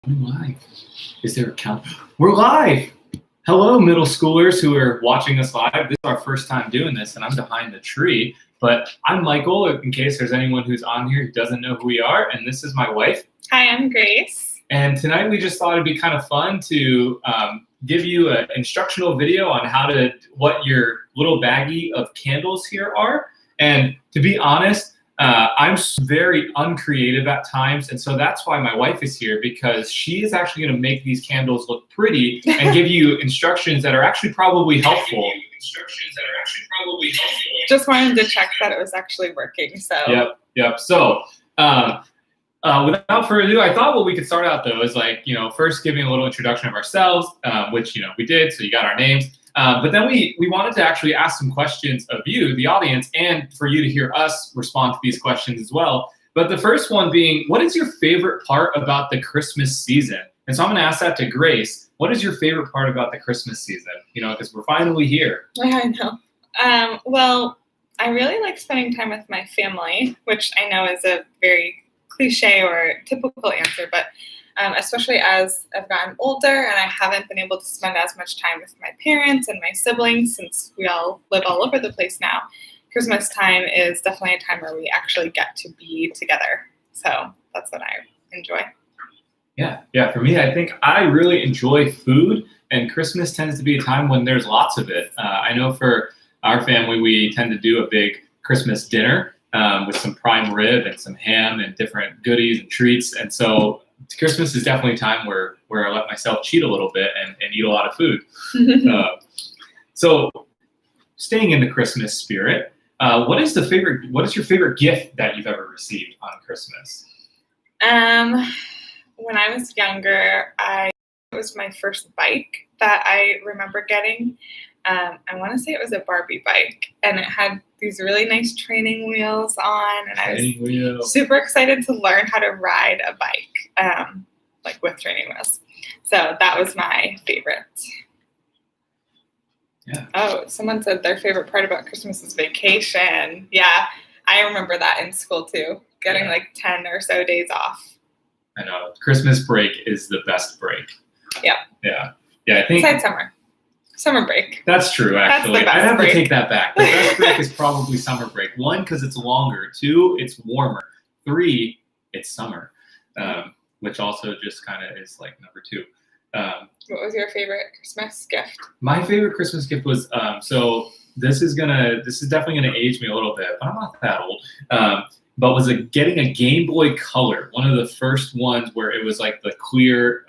We're live. Is there a count? We're live. Hello, middle schoolers who are watching us live. This is our first time doing this, and I'm behind the tree. But I'm Michael, in case there's anyone who's on here who doesn't know who we are, and this is my wife. Hi, I'm Grace. And tonight we just thought it'd be kind of fun to give you an instructional video on what your little baggie of candles here are. And to be honest, I'm very uncreative at times, and so that's why my wife is here, because she is actually going to make these candles look pretty and give you instructions that are actually probably helpful. Just wanted to check that it was actually working. So. Yep. So without further ado, I thought what we could start out though is first giving a little introduction of ourselves, which we did, so you got our names. But then we wanted to actually ask some questions of you, the audience, and for you to hear us respond to these questions as well. But the first one being, what is your favorite part about the Christmas season? And so I'm going to ask that to Grace. What is your favorite part about the Christmas season? Because we're finally here. I know. Well, I really like spending time with my family, which I know is a very cliche or typical answer, but especially as I've gotten older and I haven't been able to spend as much time with my parents and my siblings since we all live all over the place now. Christmas time is definitely a time where we actually get to be together. So that's what I enjoy. Yeah. For me, I think I really enjoy food, and Christmas tends to be a time when there's lots of it. I know for our family, we tend to do a big Christmas dinner with some prime rib and some ham and different goodies and treats. And so Christmas is definitely a time where I let myself cheat a little bit and eat a lot of food. So staying in the Christmas spirit, what is your favorite gift that you've ever received on Christmas? When I was younger, it was my first bike that I remember getting. I want to say it was a Barbie bike, and it had these really nice training wheels on, and I was super excited to learn how to ride a bike, with training wheels. So that was my favorite. Yeah. Oh, someone said their favorite part about Christmas is vacation. Yeah, I remember that in school too, getting 10 or so days off. I know. Christmas break is the best break. Yeah. Yeah, I think. Besides summer break. That's true, actually. That's the best I'd have break. to take that back. The best break is probably summer break. 1, because it's longer. 2, it's warmer. 3, it's summer, which also just kind of is number 2. What was your favorite Christmas gift? My favorite Christmas gift was so this is definitely gonna age me a little bit, but I'm not that old. But was getting a Game Boy Color, one of the first ones where it was the clear,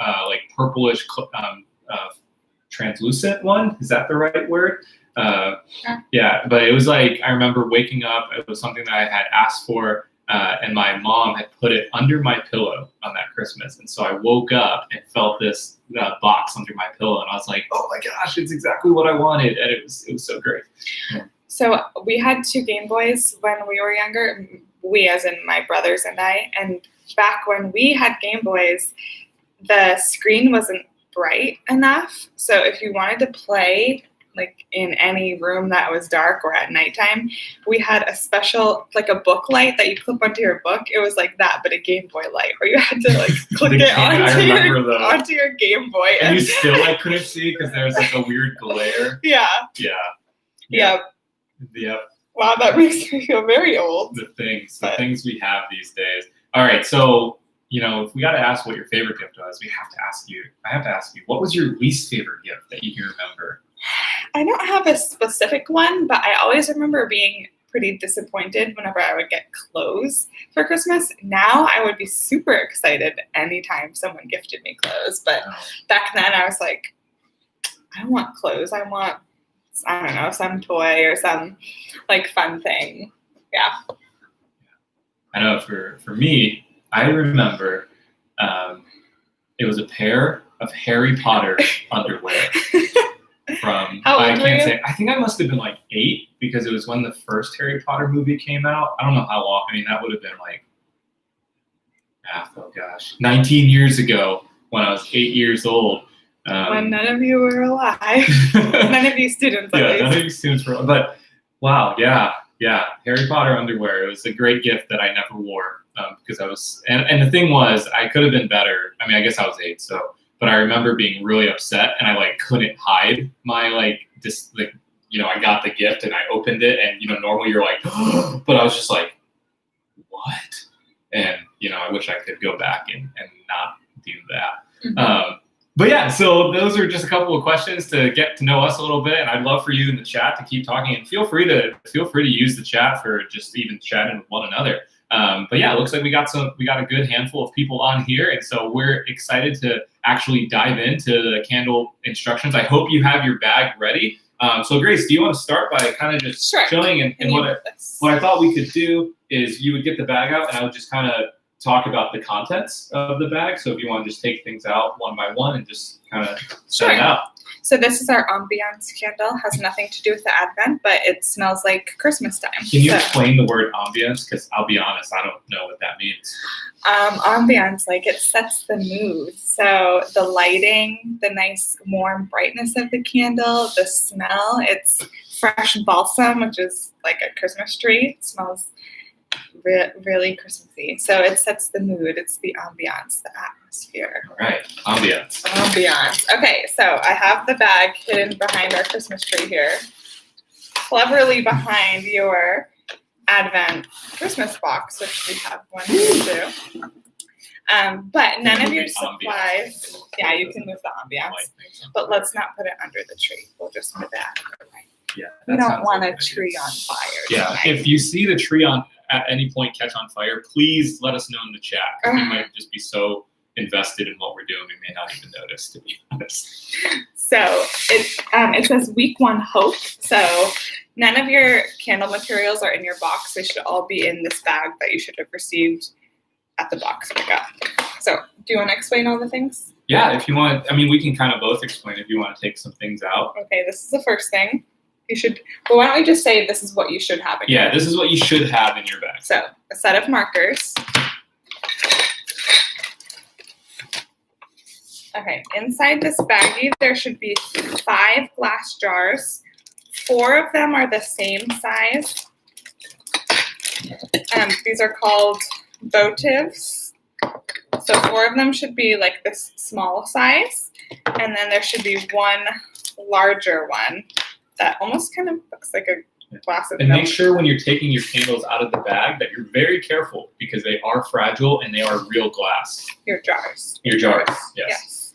purplish, translucent one. Is that the right word? Yeah, but it was I remember waking up. It was something that I had asked for, and my mom had put it under my pillow on that Christmas. And so I woke up and felt this box under my pillow, and I was like, "Oh my gosh, it's exactly what I wanted!" And it was so great. Yeah. So we had 2 Game Boys when we were younger. We, as in my brothers and I. And back when we had Game Boys, the screen wasn't bright enough. So if you wanted to play in any room that was dark or at nighttime, we had a special a book light that you clip onto your book. It was like that, but a Game Boy light, where you had to click it onto your Game Boy. And you still couldn't see because there was a weird glare. Yeah. Wow, that makes me feel very old. The things we have these days. All right, so if we got to ask what your favorite gift was, I have to ask you, what was your least favorite gift that you can remember? I don't have a specific one, but I always remember being pretty disappointed whenever I would get clothes for Christmas. Now I would be super excited anytime someone gifted me clothes. But back then I was like, I don't want clothes. I want, I don't know, some toy or some fun thing. Yeah. I know for me, I remember it was a pair of Harry Potter underwear from, How old were you? I think I must have been 8, because it was when the first Harry Potter movie came out. I don't know how long. I mean, that would have been 19 years ago when I was 8 years old. When none of you were alive. None of you students, at least. None of you students were alive. But wow, yeah. Yeah, Harry Potter underwear. It was a great gift that I never wore because I was, and the thing was, I could have been better. I mean, I guess I was 8, so, but I remember being really upset, and I like couldn't hide my I got the gift and I opened it, and normally you're like, but I was just like, what? And I wish I could go back and not do that. Mm-hmm. But yeah, so those are just a couple of questions to get to know us a little bit, and I'd love for you in the chat to keep talking, and feel free to use the chat for just even chatting with one another. But yeah, it looks like we got a good handful of people on here, and so we're excited to actually dive into the candle instructions. I hope you have your bag ready. So Grace, do you want to start by kind of just showing and what I thought we could do is you would get the bag out, and I would just kind of talk about the contents of the bag. So if you want to just take things out one by one and just kind of set it out. So this is our ambiance candle. Has nothing to do with the Advent, but it smells like Christmas time. Can you explain the word ambiance? Because I'll be honest, I don't know what that means. Ambiance, like it sets the mood. So the lighting, the nice warm brightness of the candle, the smell, it's fresh balsam, which is like a Christmas tree. It smells really Christmassy. So it sets the mood. It's the ambiance, the atmosphere. All right, ambiance. Ambiance. Okay, so I have the bag hidden behind our Christmas tree here, cleverly behind your Advent Christmas box, which we have one here too. But none of your supplies. Yeah, you can move the ambiance, but let's not put it under the tree. We'll just move it out of the way. Yeah, we don't want a tree on fire. Yeah, if you see the tree at any point catch on fire, please let us know in the chat. We might just be so invested in what we're doing, we may not even notice, to be honest. So it says week 1 hope. So none of your candle materials are in your box. They should all be in this bag that you should have received at the box pickup. So do you want to explain all the things? Yeah, if you want. I mean, we can kind of both explain if you want to take some things out. Okay, this is the first thing. You should, well, why don't we just say this is what you should have in your bag. This is what you should have in your bag. So a set of markers. Okay, inside this baggie, there should be 5 glass jars. 4 of them are the same size. These are called votives. So 4 of them should be like this small size. And then there should be 1 larger one that almost kind of looks like a glass of milk. And make sure when you're taking your candles out of the bag that you're very careful because they are fragile and they are real glass. Your jars. Your jars, yes.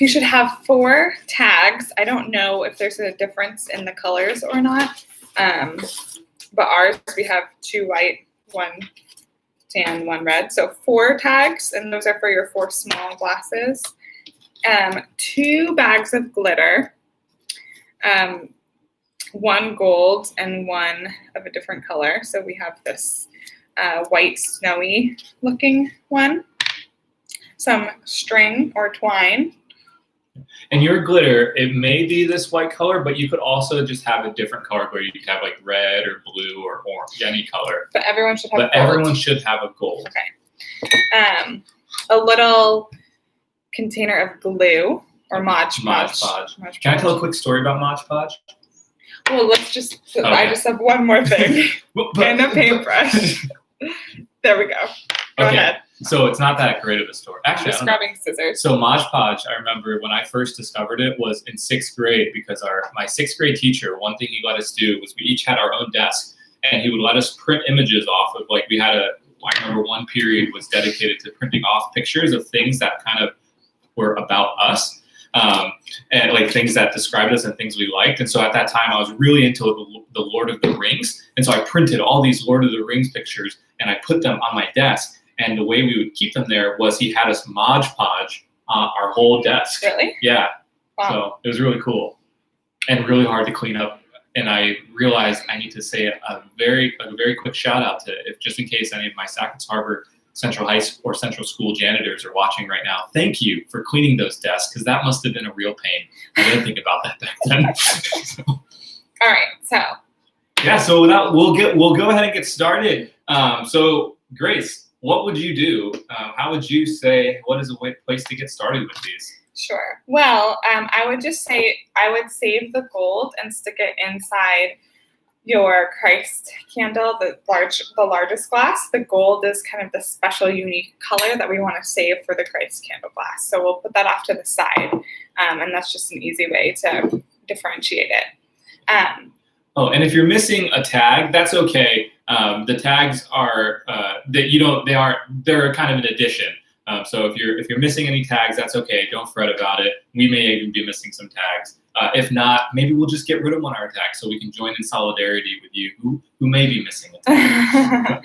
You should have 4 tags. I don't know if there's a difference in the colors or not. But ours, we have 2 white, 1 tan, 1 red. So 4 tags, and those are for your 4 small glasses. 2 bags of glitter. 1 gold and 1 of a different color. So we have this white, snowy looking one. Some string or twine. And your glitter, it may be this white color, but you could also just have a different color where you could have like red or blue or orange, any color. But everyone should have gold. Everyone should have a gold. Okay. A little container of glue or Modge Podge. Can I tell a quick story about Modge Podge? Well, let's just, I just have one more thing. And a paintbrush. There we go. Go ahead. So it's not that great of a story. Actually, I'm just grabbing scissors. So Modge Podge, I remember when I first discovered it was in 6th grade because my 6th grade teacher, one thing he let us do was we each had our own desk and he would let us print images off of I remember one period was dedicated to printing off pictures of things that kind of were about us. And like things that described us and things we liked. And so at that time, I was really into the Lord of the Rings. And so I printed all these Lord of the Rings pictures and I put them on my desk. And the way we would keep them there was he had us Modge Podge our whole desk. Really? Yeah. Wow. So it was really cool and really hard to clean up. And I realized I need to say a very quick shout out to, if just in case any of my Sackets Harbor Central High School or Central School janitors are watching right now. Thank you for cleaning those desks because that must have been a real pain. I didn't think about that back then. All right, so. Yeah, so we'll go ahead and get started. So Grace, what would you do? How would you say, what is a place to get started with these? Sure. Well, I would just say I would save the gold and stick it inside your Christ candle, the largest glass. The gold is kind of the special, unique color that we want to save for the Christ candle glass. So we'll put that off to the side, and that's just an easy way to differentiate it. Oh, and if you're missing a tag, that's okay. The tags are they're kind of an addition. So if you're missing any tags, that's okay. Don't fret about it. We may even be missing some tags. If not, maybe we'll just get rid of one of our tags so we can join in solidarity with you who may be missing a tag.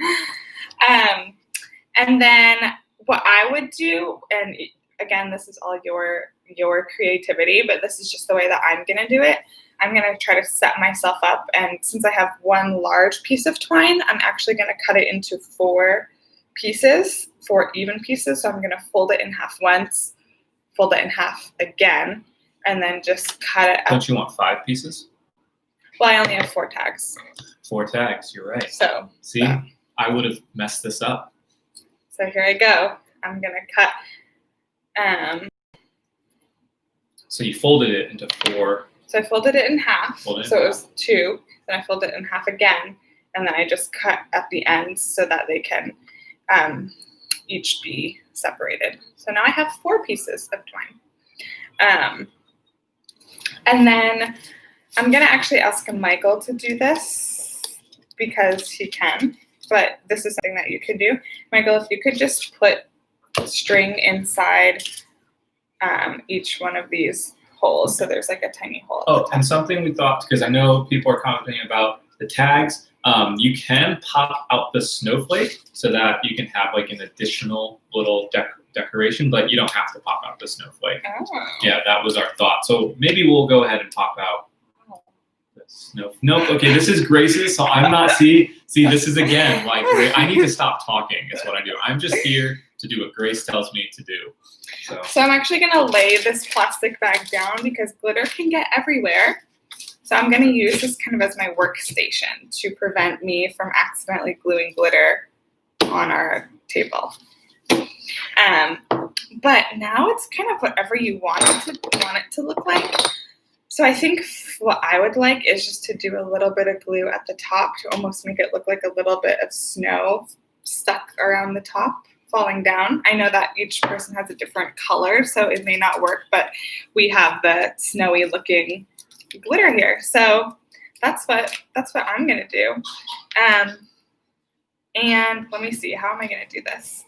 And then what I would do, and again, this is all your creativity, but this is just the way that I'm gonna do it. I'm gonna try to set myself up, and since I have one large piece of twine, I'm actually gonna cut it into 4 pieces, 4 even pieces. So I'm gonna fold it in half once, fold it in half again, and then just cut it up. Don't you want 5 pieces? Well, I only have 4 tags. 4 tags, you're right. So see, I would have messed this up. So here I go. I'm gonna cut. So you folded it into 4. So I folded it in half. It was 2. Then I folded it in half again, and then I just cut at the ends so that they can each be separated. So now I have 4 pieces of twine. And then I'm gonna actually ask Michael to do this because he can, but this is something that you could do. Michael, if you could just put string inside each one of these holes, so there's like a tiny hole. Oh, and something we thought, because I know people are commenting about the tags, you can pop out the snowflake so that you can have like an additional little decoration, but you don't have to pop out the snowflake. Oh. Yeah, that was our thought. So maybe we'll go ahead and pop out the snow. Nope. Okay, this is Grace's, so I'm not. See, this is again like I need to stop talking. Is what I do. I'm just here to do what Grace tells me to do. So I'm actually gonna lay this plastic bag down because glitter can get everywhere. So I'm gonna use this kind of as my workstation to prevent me from accidentally gluing glitter on our table. But now it's kind of whatever you want it to look like. So I think what I would like is just to do a little bit of glue at the top to almost make it look like a little bit of snow stuck around the top, falling down. I know that each person has a different color, so it may not work, but we have the snowy looking glitter here. So that's what I'm gonna do. And let me see, how am I gonna do this?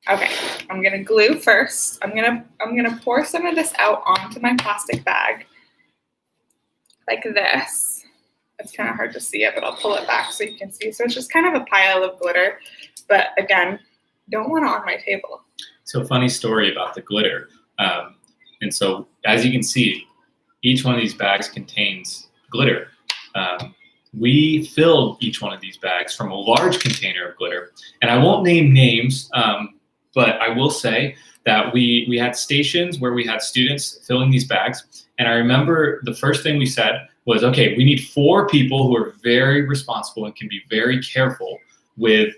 Okay, I'm gonna glue first. I'm gonna pour some of this out onto my plastic bag like this. It's kind of hard to see it, but I'll pull it back so you can see. So it's just kind of a pile of glitter, but again, don't want it on my table. So funny story about the glitter. And so as you can see, each one of these bags contains glitter. We filled each one of these bags from a large container of glitter. And I won't name names, but I will say that we had stations where we had students filling these bags. And I remember the first thing we said was, okay, we need 4 people who are very responsible and can be very careful with,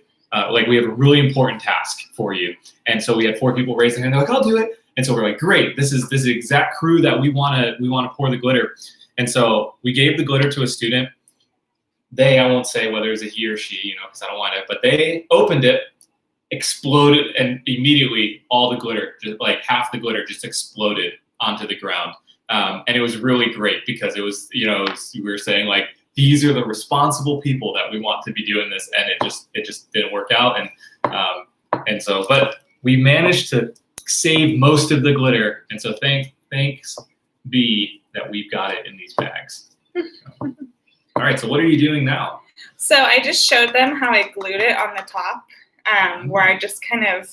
like we have a really important task for you. And so we had 4 people raise their hand, they're like, I'll do it. And so we're like, great, this is the exact crew that we wanna pour the glitter. And so we gave the glitter to a student. I won't say whether it was a he or she, because I don't want it, but they opened it, exploded, and immediately all the glitter, just like half the glitter just exploded onto the ground. And it was really great because it was, we were saying like, these are the responsible people that we want to be doing this, and it just didn't work out. And so, but we managed to save most of the glitter. And so thanks be that we've got it in these bags. So. All right, so what are you doing now? So I just showed them how I glued it on the top, where I just kind of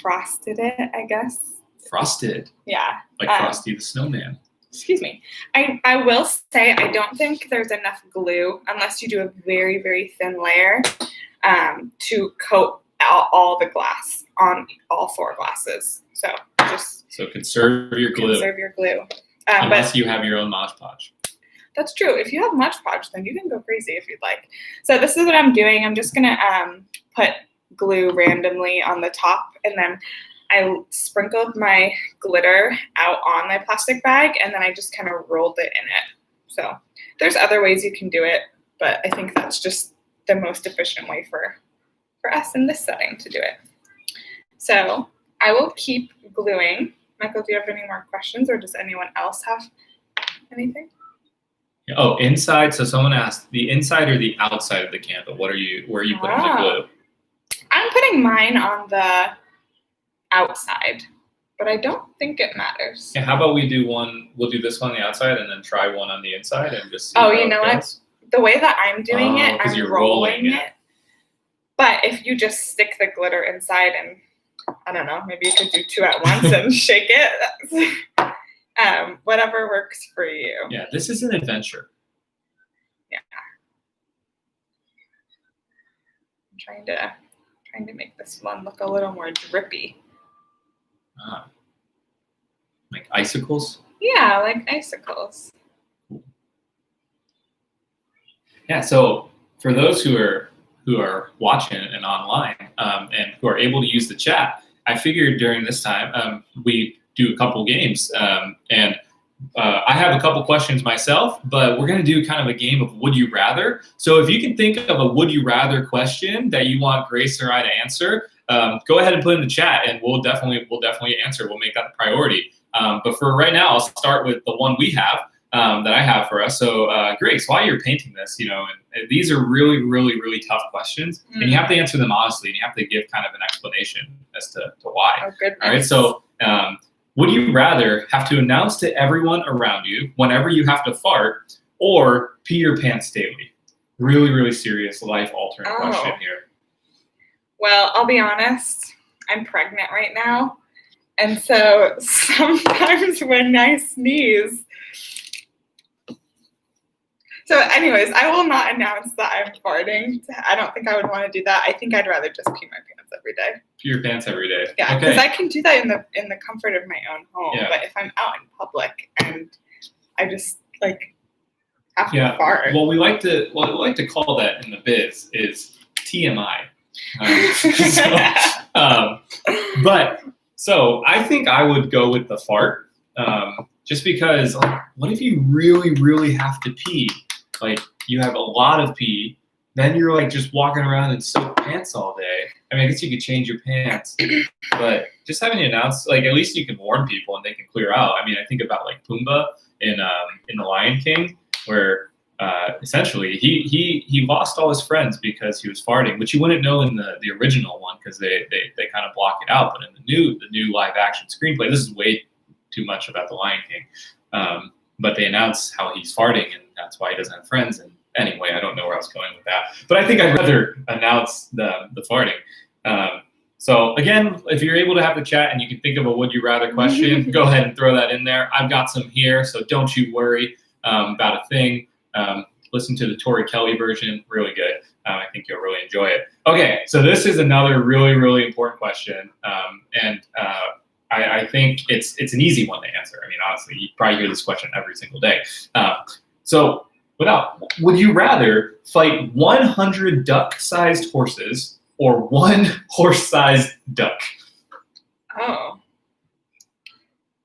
frosted it, I guess. Frosted? Yeah. Like Frosty the Snowman. Excuse me. I will say I don't think there's enough glue, unless you do a very, very thin layer, to coat all the glass on all 4 glasses. So conserve your glue. Conserve your glue. Unless you have your own Modge Podge. That's true. If you have Modge Podge, then you can go crazy if you'd like. So this is what I'm doing. I'm just gonna put glue randomly on the top, and then I sprinkled my glitter out on my plastic bag, and then I just kind of rolled it in it. So there's other ways you can do it, but I think that's just the most efficient way for us in this setting to do it. So I will keep gluing. Michael, do you have any more questions, or does anyone else have anything? Oh, inside. So someone asked, the inside or the outside of the candle? Where are you putting the glue? I'm putting mine on the outside, but I don't think it matters. Yeah, how about we do one? We'll do this one on the outside and then try one on the inside and just see Oh, you know what? The way that I'm doing it, I'm you're rolling it. But if you just stick the glitter inside and, I don't know, maybe you could do 2 at once and shake it. Whatever works for you. Yeah, this is an adventure. Yeah. I'm trying to make this one look a little more drippy. Like icicles? Yeah, like icicles. Yeah, so for those who are watching and online and who are able to use the chat, I figured during this time we do a couple games. And I have a couple questions myself, but we're going to do kind of a game of Would You Rather. So if you can think of a Would You Rather question that you want Grace or I to answer, go ahead and put it in the chat, and we'll definitely answer. We'll make that a priority. But for right now, I'll start with the one we have that I have for us. So Grace, while you're painting this, and these are really, really, really tough questions, and you have to answer them honestly, and you have to give kind of an explanation as to why. Oh, goodness. All right. So would you rather have to announce to everyone around you whenever you have to fart, or pee your pants daily? Really, really serious, life-altering question here. Well, I'll be honest. I'm pregnant right now. And so sometimes when I sneeze. So anyways, I will not announce that I'm farting. I don't think I would want to do that. I think I'd rather just pee my pants every day. Pee your pants every day. Yeah, because I can do that in the comfort of my own home. Yeah. But if I'm out in public and I just have to fart. What we like to call that in the biz is TMI. So I think I would go with the fart, just because what if you really, really have to pee? Like you have a lot of pee, then you're just walking around in soaked pants all day. I mean, I guess you could change your pants, but just having to announce, at least you can warn people and they can clear out. I mean, I think about Pumbaa in The Lion King, where essentially he lost all his friends because he was farting, which you wouldn't know in the original one because they kind of block it out. But in the new live action screenplay, this is way too much about The Lion King. But they announce how he's farting and that's why he doesn't have friends. And anyway, I don't know where I was going with that. But I think I'd rather announce the farting. So again, if you're able to have the chat and you can think of a would you rather question, go ahead and throw that in there. I've got some here, so don't you worry about a thing. Listen to the Tori Kelly version, really good. I think you'll really enjoy it. Okay, so this is another really, really important question. I think it's an easy one to answer. I mean, honestly, you probably hear this question every single day. So would you rather fight 100 duck-sized horses or 1 horse-sized duck? Oh.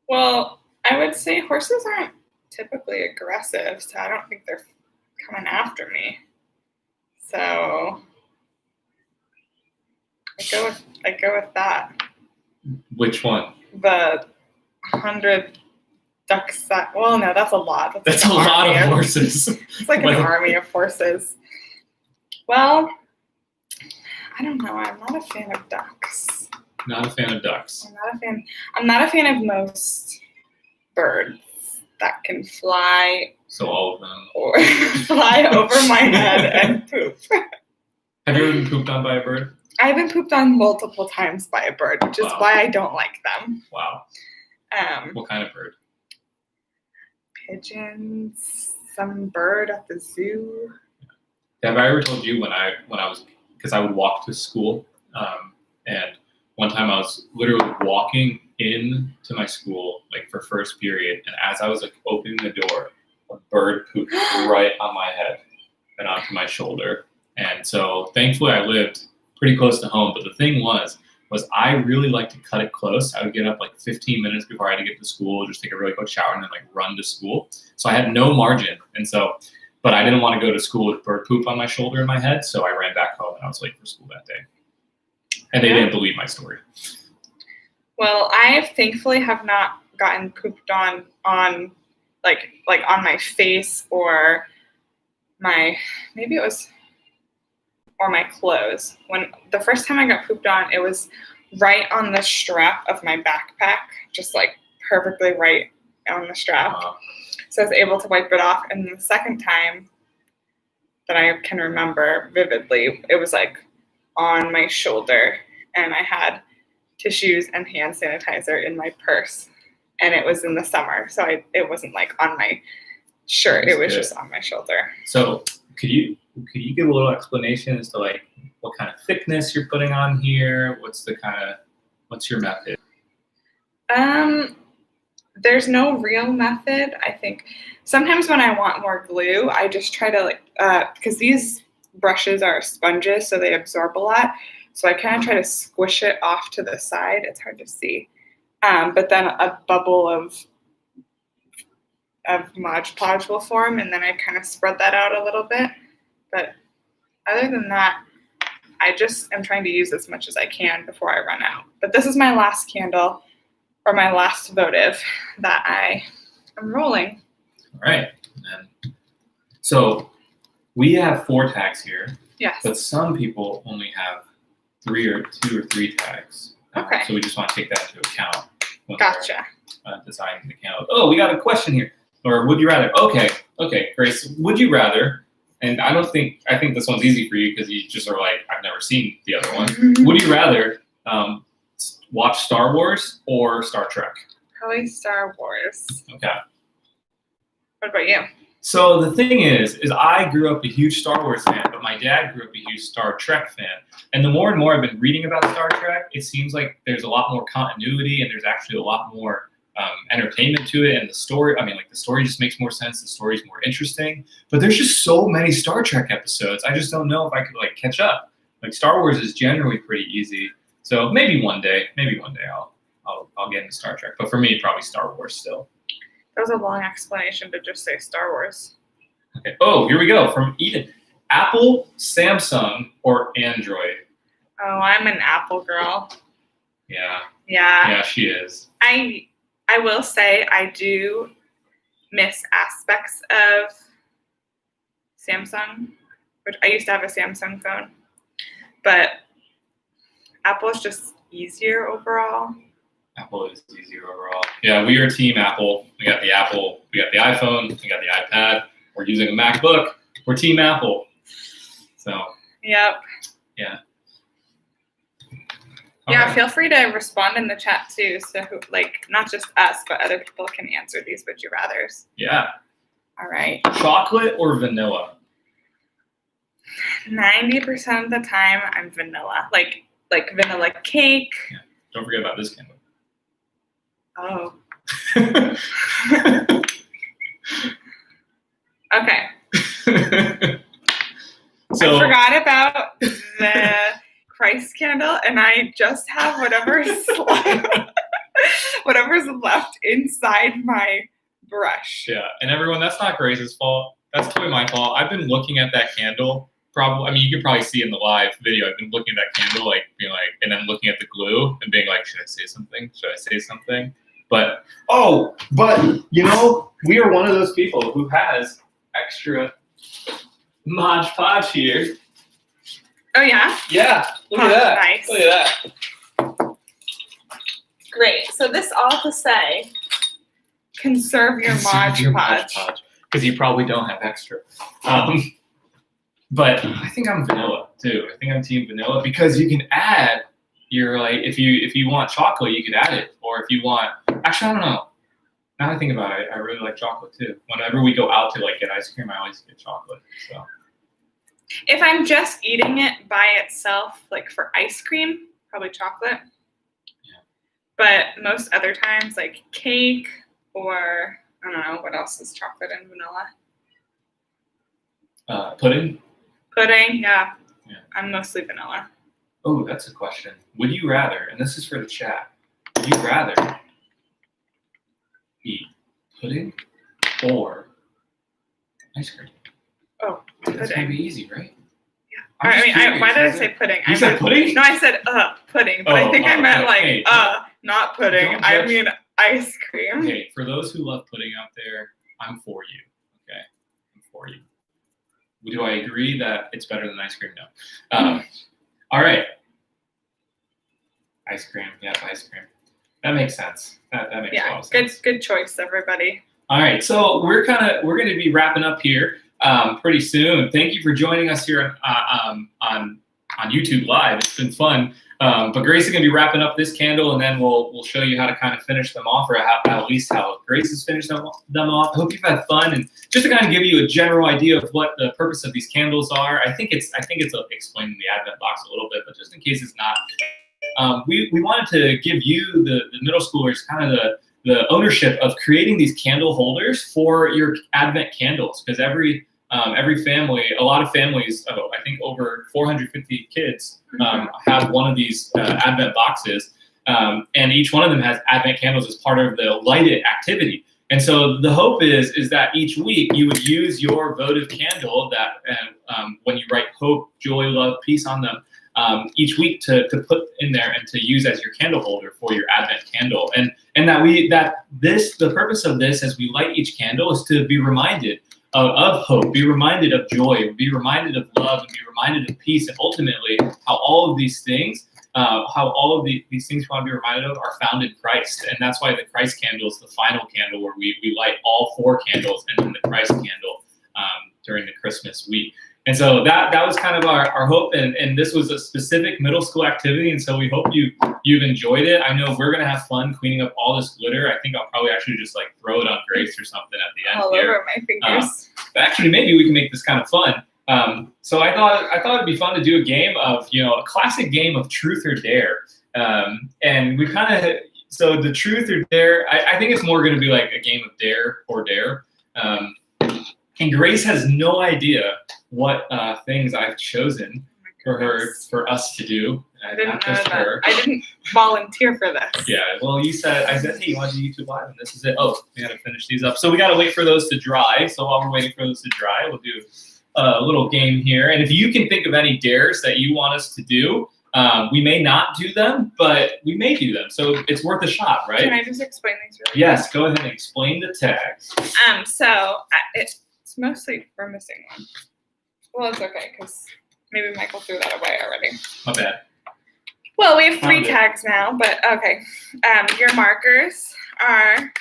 Well, I would say horses aren't typically aggressive, so I don't think they're coming after me. So I go with that. Which one? The 100 ducks. Well, no, that's a lot. That's a lot of horses. It's like an army of horses. Well, I don't know. I'm not a fan of ducks. Not a fan of ducks. I'm not a fan of most birds that can fly. So all of them. Or fly over my head and poop. Have you ever been pooped on by a bird? I've been pooped on multiple times by a bird, which is why I don't like them. Wow. What kind of bird? Pigeons, some bird at the zoo. Have I ever told you when I was, because I would walk to school, and one time I was literally walking into my school for first period, and as I was opening the door, a bird pooped right on my head and onto my shoulder. And so thankfully I lived pretty close to home, but the thing was was I really like to cut it close. I would get up like 15 minutes before I had to get to school, just take a really quick shower and then like run to school. So I had no margin. And so, but I didn't want to go to school with bird poop on my shoulder and my head. So I ran back home and I was late for school that day. And they didn't believe my story. Well, I thankfully have not gotten pooped on like on my face or my my clothes. When the first time I got pooped on, it was right on the strap of my backpack, just like perfectly right on the strap. So I was able to wipe it off. And the second time that I can remember vividly, it was like on my shoulder, and I had tissues and hand sanitizer in my purse, and it was in the summer, so it wasn't like on my shirt. It was just on my shoulder. So could you give a little explanation as to like what kind of thickness you're putting on here? What's your method? There's no real method. I think sometimes when I want more glue, I just try to because these brushes are sponges, so they absorb a lot. So I kind of try to squish it off to the side. It's hard to see. But then a bubble of Modge Podge will form, and then I kind of spread that out a little bit. But other than that, I just am trying to use as much as I can before I run out. But this is my last candle, or my last votive that I am rolling. All right. So we have 4 tags here. Yes. But some people only have 2 or 3 tags. Okay. So we just want to take that into account when Gotcha. we're designing the candle. Oh, we got a question here. Or would you rather? Okay, Grace. Would you rather? And I think this one's easy for you because you just are like, I've never seen the other one. Would you rather watch Star Wars or Star Trek? Probably Star Wars. Okay. What about you? So the thing is I grew up a huge Star Wars fan, but my dad grew up a huge Star Trek fan. And the more and more I've been reading about Star Trek, it seems like there's a lot more continuity and there's actually a lot more entertainment to it. And the story, the story just makes more sense. The story's more interesting. But there's just so many Star Trek episodes. I just don't know if I could catch up. Like Star Wars is generally pretty easy. So maybe one day I'll get into Star Trek. But for me, probably Star Wars still. That was a long explanation to just say Star Wars. Okay. Oh, here we go. From Eden. Apple, Samsung, or Android? Oh, I'm an Apple girl. Yeah. Yeah. Yeah, she is. I will say I do miss aspects of Samsung, which I used to have a Samsung phone, but Apple is just easier overall. Apple is easier overall. Yeah, we are team Apple. We got the Apple, we got the iPhone, we got the iPad. We're using a MacBook. We're team Apple. So. Yep. Yeah. Yeah, feel free to respond in the chat too. So not just us, but other people can answer these would you rathers. Yeah. All right. Chocolate or vanilla? 90% of the time I'm vanilla. Like vanilla cake. Yeah. Don't forget about this candle. Oh. Okay. So I forgot about the Christ candle, and I just have whatever's left inside my brush. Yeah, and everyone, that's not Grace's fault. That's totally my fault. I've been looking at that candle. You could probably see in the live video. I've been looking at that candle, and then looking at the glue and being like, should I say something? Should I say something? But we are one of those people who has extra Modge Podge here. Oh yeah? Yeah. Look at that. Nice. Look at that. Great. So this all to say, conserve your Modge Podge. Because you probably don't have extra. But I think I'm vanilla too. I think I'm team vanilla because you can add if you want chocolate, you could add it. Or if you want, actually, I don't know. Now that I think about it, I really like chocolate too. Whenever we go out to get ice cream, I always get chocolate. So. If I'm just eating it by itself, for ice cream, probably chocolate. Yeah. But most other times, cake or I don't know what else is chocolate and vanilla. Pudding. Pudding, yeah. Yeah. I'm mostly vanilla. Oh, that's a question. Would you rather, and this is for the chat, would you rather eat pudding or ice cream? Oh, That's gonna pudding. be easy, right? Yeah. I'm just curious, Why did I is say it- pudding? You said pudding? No, I said pudding, but I think I meant like hey, not pudding. don't I judge- mean ice cream. Okay, for those who love pudding out there, I'm for you. Okay, I'm for you. Do I agree that it's better than ice cream? No. All right. Ice cream. Yeah, ice cream. That makes sense. That makes a lot of sense. Good choice, everybody. All right, so we're going to be wrapping up here pretty soon. Thank you for joining us here on YouTube Live. It's been fun. But Grace is going to be wrapping up this candle, and then we'll show you how to kind of finish them off, or at least how Grace has finished them off. I hope you've had fun, and just to kind of give you a general idea of what the purpose of these candles are. I think it's explained in the Advent box a little bit, but just in case it's not, we wanted to give you the middle schoolers kind of the ownership of creating these candle holders for your Advent candles, because every family, a lot of families, I think over 450 kids have one of these Advent boxes, and each one of them has Advent candles as part of the lighted activity. And so the hope is that each week you would use your votive candle that, when you write hope, joy, love, peace on them, each week to put in there and to use as your candle holder for your Advent candle. And the purpose of this, as we light each candle, is to be reminded of hope, be reminded of joy, be reminded of love, and be reminded of peace, and ultimately how all of these things, these things we want to be reminded of are found in Christ. And that's why the Christ candle is the final candle, where we light all 4 candles and then the Christ candle during the Christmas week. And so that was kind of our hope, and this was a specific middle school activity, and so we hope you've enjoyed it. I know we're gonna have fun cleaning up all this glitter. I think I'll probably actually just like throw it on Grace or something at the end all here. over my fingers. But actually, maybe we can make this kind of fun. So I thought it'd be fun to do a game of, a classic game of truth or dare, and we so the truth or dare. I think it's more going to be like a game of dare or dare. And Grace has no idea what things I've chosen for us to do. I didn't not know just that. her. I didn't volunteer for this. Yeah, well, I said, hey, you want to do YouTube Live? And this is it. Oh, we got to finish these up. So we got to wait for those to dry. So while we're waiting for those to dry, we'll do a little game here. And if you can think of any dares that you want us to do, we may not do them, but we may do them. So it's worth a shot, right? Can I just explain these really Yes, go ahead and explain the tags. It's mostly we're missing one. Well, it's okay because maybe Michael threw that away already. My bad. Well, we have 3 Found it. tags now, but okay. Your markers are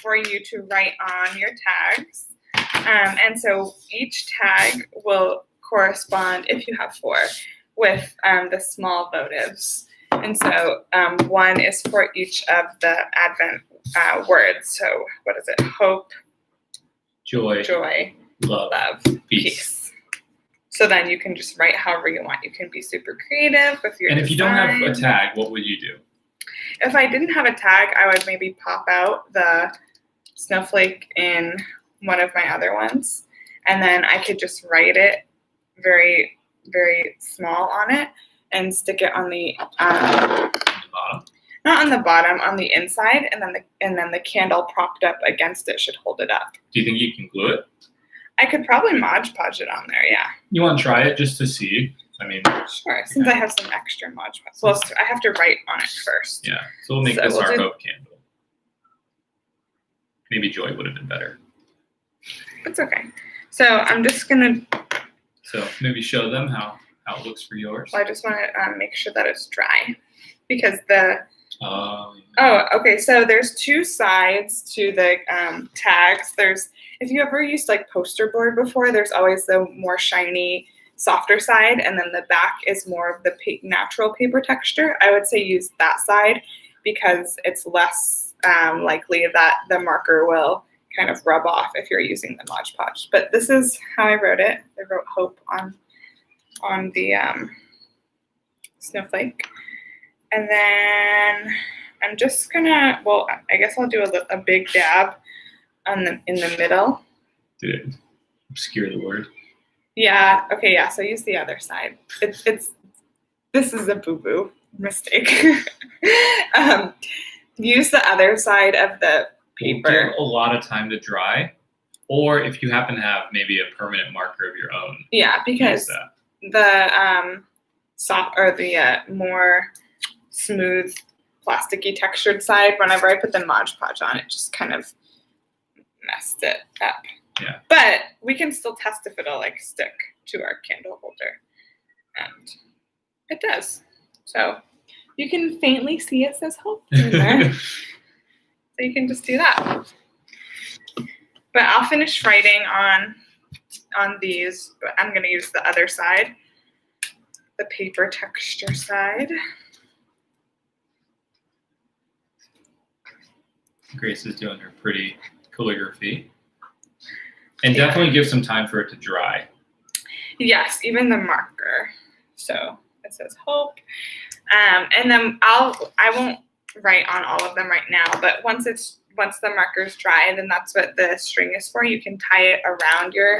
for you to write on your tags. And so each tag will correspond, if you have 4, with the small votives. And so 1 is for each of the Advent words. So what is it? Hope, Joy, love, peace. So then you can just write however you want. You can be super creative with your And if you don't have a design. tag, what would you do? If I didn't have a tag, I would maybe pop out the snowflake in one of my other ones. And then I could just write it very, very small on it and stick it on the Bottom. not on the bottom, on the inside, and then the candle propped up against it should hold it up. Do you think you can glue it? I could probably Modge Podge it on there, yeah. You want to try it just to see? I mean, Sure, since I have some extra Modge Podge. Well, I have to write on it first. yeah. So we'll make So this we'll our do- hope candle. Maybe joy would have been better. It's okay. So I'm just gonna, So maybe show them how it looks for yours. I just want to make sure that it's dry because the, Yeah. oh, okay. So there's 2 sides to the tags. If you ever used like poster board before, there's always the more shiny, softer side, and then the back is more of the natural paper texture. I would say use that side because it's less likely that the marker will kind of rub off if you're using the Modge Podge. But this is how I wrote it. I wrote hope on the snowflake. And then I'm just gonna, I guess I'll do a big dab in the middle. Did it obscure the word? Yeah, okay, yeah, so use the other side. It's this is a boo-boo mistake. Use the other side of the paper. Give a lot of time to dry, or if you happen to have maybe a permanent marker of your own. Yeah, because the soft or the more smooth, plasticky textured side, whenever I put the Modge Podge on, it just kind of messed it up. Yeah. But we can still test if it'll like stick to our candle holder, and it does. So you can faintly see it says hope in there. So you can just do that. But I'll finish writing on these, but I'm going to use the other side, the paper texture side. Grace is doing her pretty calligraphy. And definitely give some time for it to dry. Yes, even the marker. So it says hope. And then I won't write on all of them right now, but once the marker's dry, then that's what the string is for. You can tie it around your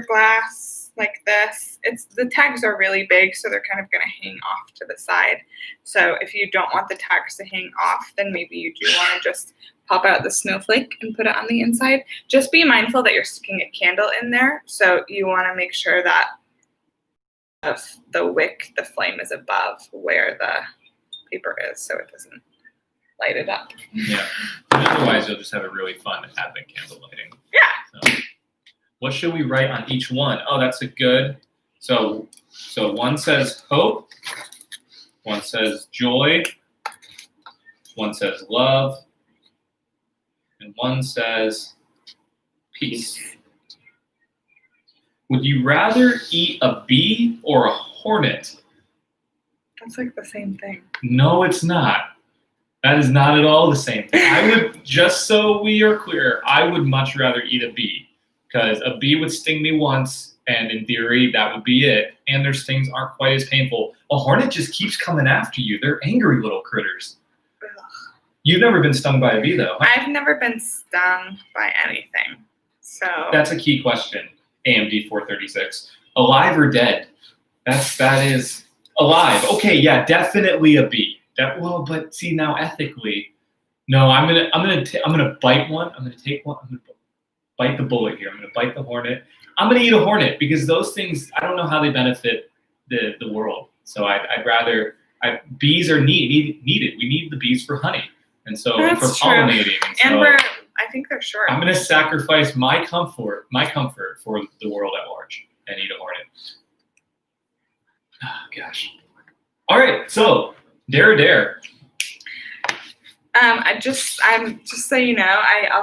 glass like this. The tags are really big, so they're kind of going to hang off to the side. So if you don't want the tags to hang off, then maybe you do want to just pop out the snowflake and put it on the inside. Just be mindful that you're sticking a candle in there, so you want to make sure that the wick, the flame is above where the paper is, so it doesn't light it up. Yeah. And otherwise, you'll just have a really fun Advent candle lighting. Yeah. So, what should we write on each one? Oh, that's a good. So one says hope, one says joy, one says love, and one says peace. Would you rather eat a bee or a hornet? That's like the same thing. No, it's not. That is not at all the same thing. I would, just so we are clear, I would much rather eat a bee, because a bee would sting me once, and in theory, that would be it. And their stings aren't quite as painful. A hornet just keeps coming after you. They're angry little critters. Ugh. You've never been stung by a bee, though. I've never been stung by anything. So That's a key question. AMD 436. Alive or dead? That is alive. Okay, yeah, definitely a bee. But see now ethically, no. I'm gonna bite one. I'm gonna take one. I'm gonna bite the bullet here. I'm gonna bite the hornet. I'm gonna eat a hornet because those things, I don't know how they benefit the world. So I'd rather. Bees are needed. We need the bees for honey, and so That's for pollinating. And I think they're short. I'm gonna sacrifice my comfort for the world at large and eat a hornet. Oh, gosh. All right, so dare or dare. Just so you know, I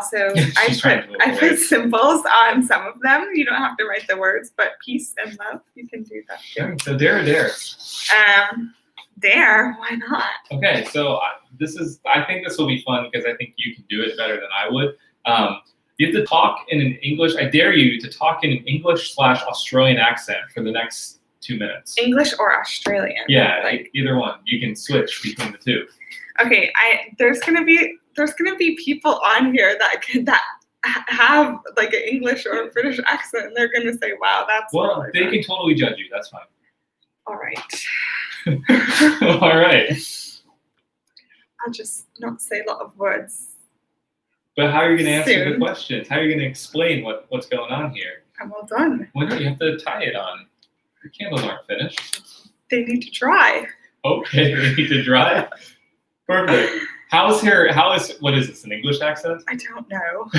She's trying to move I away. put symbols on some of them. You don't have to write the words, but peace and love, you can do that too. Okay, so dare or dare. Dare, why not? Okay, so I think this will be fun because I think you can do it better than I would. You have to talk in an English. I dare you to talk in an English/Australian accent for the next 2 minutes. English or Australian? Yeah, like either one. You can switch between the two. okay. There's gonna be people on here that have like an English or a British accent, and they're gonna say, "Wow, that's Well, really they fun." can totally judge you. That's fine. All right. All right. I'll just not say a lot of words. But how are you going to answer the Soon. questions? How are you going to explain what's going on here? I'm all done. Well, no, you have to tie it on. Your candles aren't finished. They need to dry. Okay, they need to dry. Perfect. What is this, an English accent? I don't know.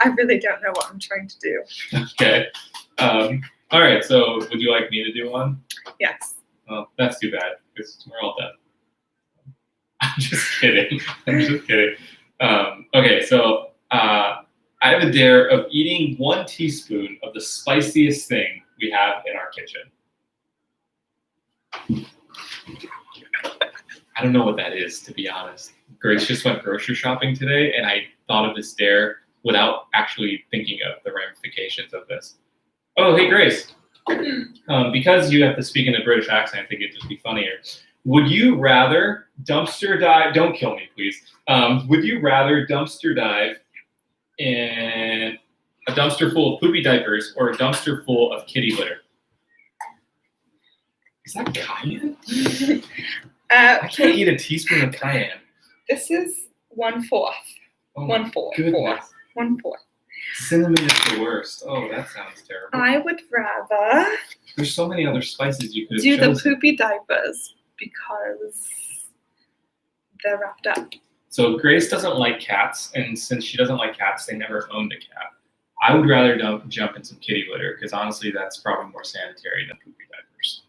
I really don't know what I'm trying to do. Okay. All right, so would you like me to do one? Yes. Well, that's too bad, because we're all done. I'm just kidding. Okay, so I have a dare of eating 1 teaspoon of the spiciest thing we have in our kitchen. I don't know what that is, to be honest. Grace just went grocery shopping today, and I thought of this dare without actually thinking of the ramifications of this. Oh, hey, Grace. Because you have to speak in a British accent, I think it'd just be funnier. Would you rather dumpster dive? Don't kill me, please. Would you rather dumpster dive in a dumpster full of poopy diapers or a dumpster full of kitty litter? Is that cayenne? I can't eat a teaspoon of cayenne. This is 1/4. Oh, 1/4. goodness. 1/4. Cinnamon is the worst. Oh, that sounds terrible. I would rather There's so many other spices you could have do the chosen. poopy diapers because they're wrapped up. So Grace doesn't like cats, and since she doesn't like cats, they never owned a cat. I would rather jump in some kitty litter because honestly, that's probably more sanitary than poopy diapers.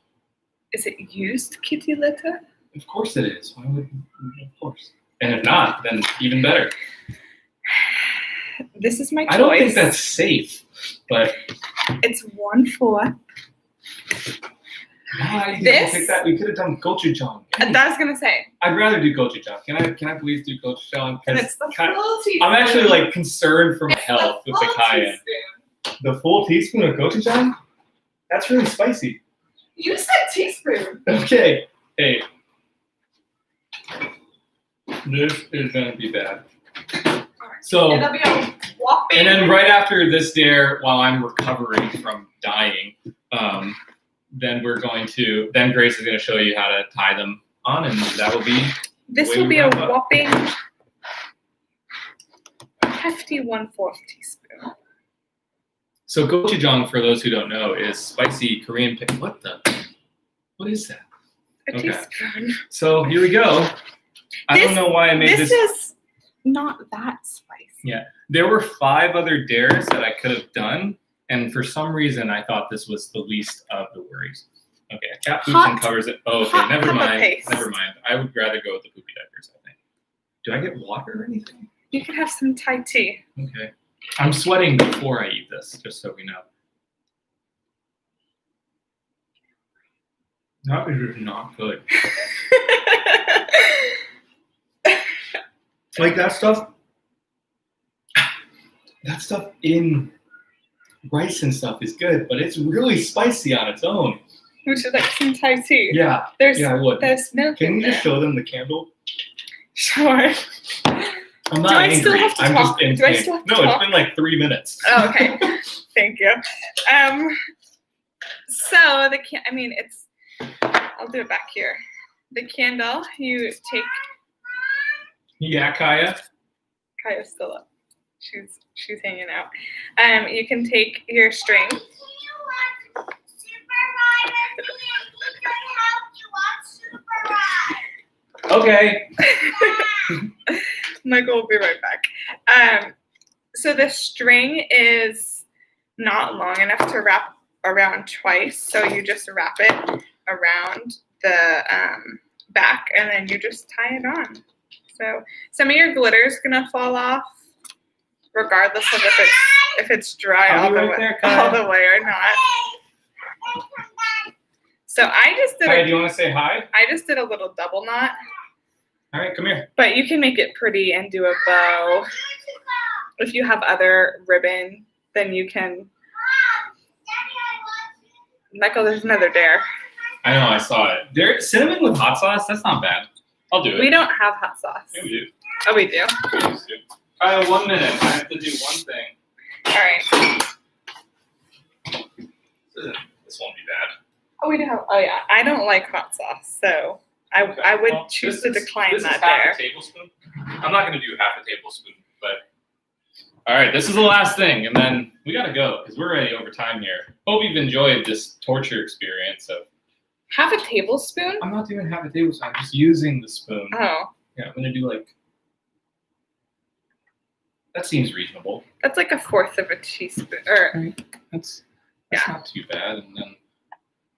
Is it used kitty litter? Of course it is. Why would? Of course. And if not, then even better. This is my choice. I don't think that's safe, but It's 1/4. why did This- you pick that? We could have done gochujang. And I was gonna say. I'd rather do gochujang. Can I please do gochujang? And it's the Kind- full teaspoon. I'm actually like concerned for my It's health with the full cayenne. teaspoon. The full teaspoon of gochujang? That's really spicy. You said teaspoon. Okay. Hey. This is gonna be bad. So, It'll be a whopping. and then right after this dare, while I'm recovering from dying, then Grace is gonna show you how to tie them on, and that will be. This way will we be a wrap up. whopping hefty 1/4 teaspoon. So gochujang, for those who don't know, is spicy Korean What is that? A Okay. teaspoon. So here we go. I don't know why I made This is not that spicy. Yeah. There were 5 other dares that I could have done, and for some reason I thought this was the least of the worries. Okay, a cat poops and covers it. Oh, okay, hot never pepper mind. paste. Never mind. I would rather go with the poopy diapers, I think. Do I get water or anything? You can have some Thai tea. Okay. I'm sweating before I eat this, just so we know. That is just not good. Like that stuff in rice and stuff is good, but it's really spicy on its own. Would you like some Thai tea? Yeah, There's I would. there's milk Can in you just there. show them the candle? Sure. I'm not Do I angry. still have to I'm talk? just in Do I pain. still have to No, talk? it's been like 3 minutes. Oh, okay. Thank you. So I'll do it back here. The candle, you take. Yeah, Kaya. Kaya's still up. She's hanging out. You can take your string. Okay. Michael will be right back. So the string is not long enough to wrap around twice, so you just wrap it around the back, and then you just tie it on. So some of your glitter is gonna fall off, regardless of if it's dry I'll all be the right way there, Kaya. all the way or not. So I just did Kaya, do you want to say hi? I just did a little double knot, All right, come here. but you can make it pretty and do a bow. If you have other ribbon, then you can. Michael, there's another dare. I know, I saw it. There, cinnamon with hot sauce. That's not bad. I'll do it. We don't have hot sauce. Yeah, we do. Oh, we do. We used to. Kaya, 1 minute. I have to do one thing. All right. This won't be bad. Oh, we do have. Oh, yeah. I don't like hot sauce, so I Okay, would well, choose this to is- decline this that is half dare. a tablespoon. I'm not going to do half a tablespoon, but all right, this is the last thing, and then we got to go because we're already over time here. Hope you've enjoyed this torture experience of. Half a tablespoon? I'm not doing half a tablespoon. I'm just using the spoon. Oh, Yeah, I'm going to do like. That seems reasonable. that's like 1/4 of a teaspoon. Or That's Yeah. not too bad. And then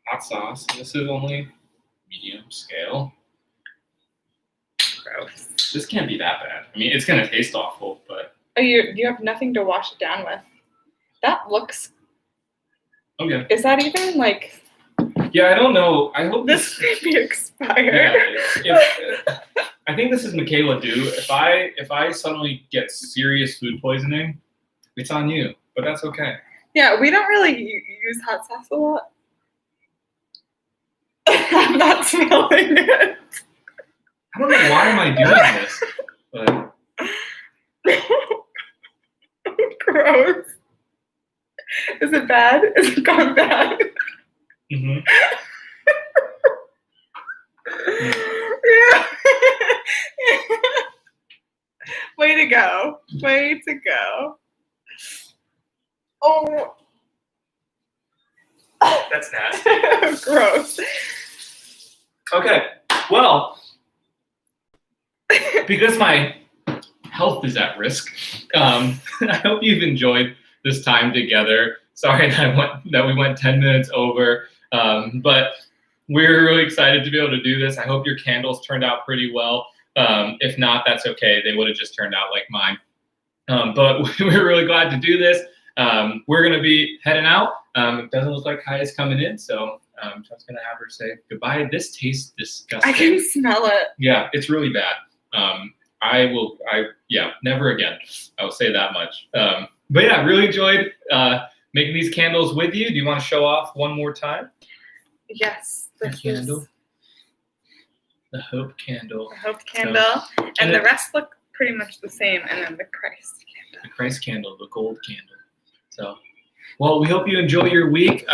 hot sauce. And this is only medium scale. gross. This can't be that bad. I mean, it's gonna taste awful, but Oh, you have nothing to wash it down with. That looks. okay. Is that even like? Yeah, I don't know. I hope This may be expired. Yeah, I think this is Michaela due. If I suddenly get serious food poisoning, it's on you. But that's okay. Yeah, we don't really use hot sauce a lot. I'm not smelling it. I don't know why am I doing this, but Gross. Is it bad? Is it gone bad? mhm. Way to go. Way to go. Oh. That's nasty. Gross. Okay, well, because my health is at risk, I hope you've enjoyed this time together. Sorry that we went 10 minutes over, but we're really excited to be able to do this. I hope your candles turned out pretty well. If not, that's okay. They would have just turned out like mine. But we're really glad to do this. We're going to be heading out. It doesn't look like Kai is coming in, so I'm just going to have her say goodbye. This tastes disgusting. I can smell it. Yeah, it's really bad. Never again. I will say that much. But yeah, really enjoyed making these candles with you. Do you want to show off one more time? Yes. The candle. The hope candle. The hope candle. And the rest look pretty much the same. And then the Christ candle. The Christ candle, the gold candle. So, well, we hope you enjoy your week.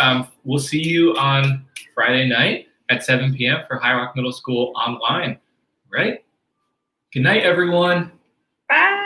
We'll see you on Friday night at 7 p.m. for Highrock Middle School online, right? Good night, everyone. Bye.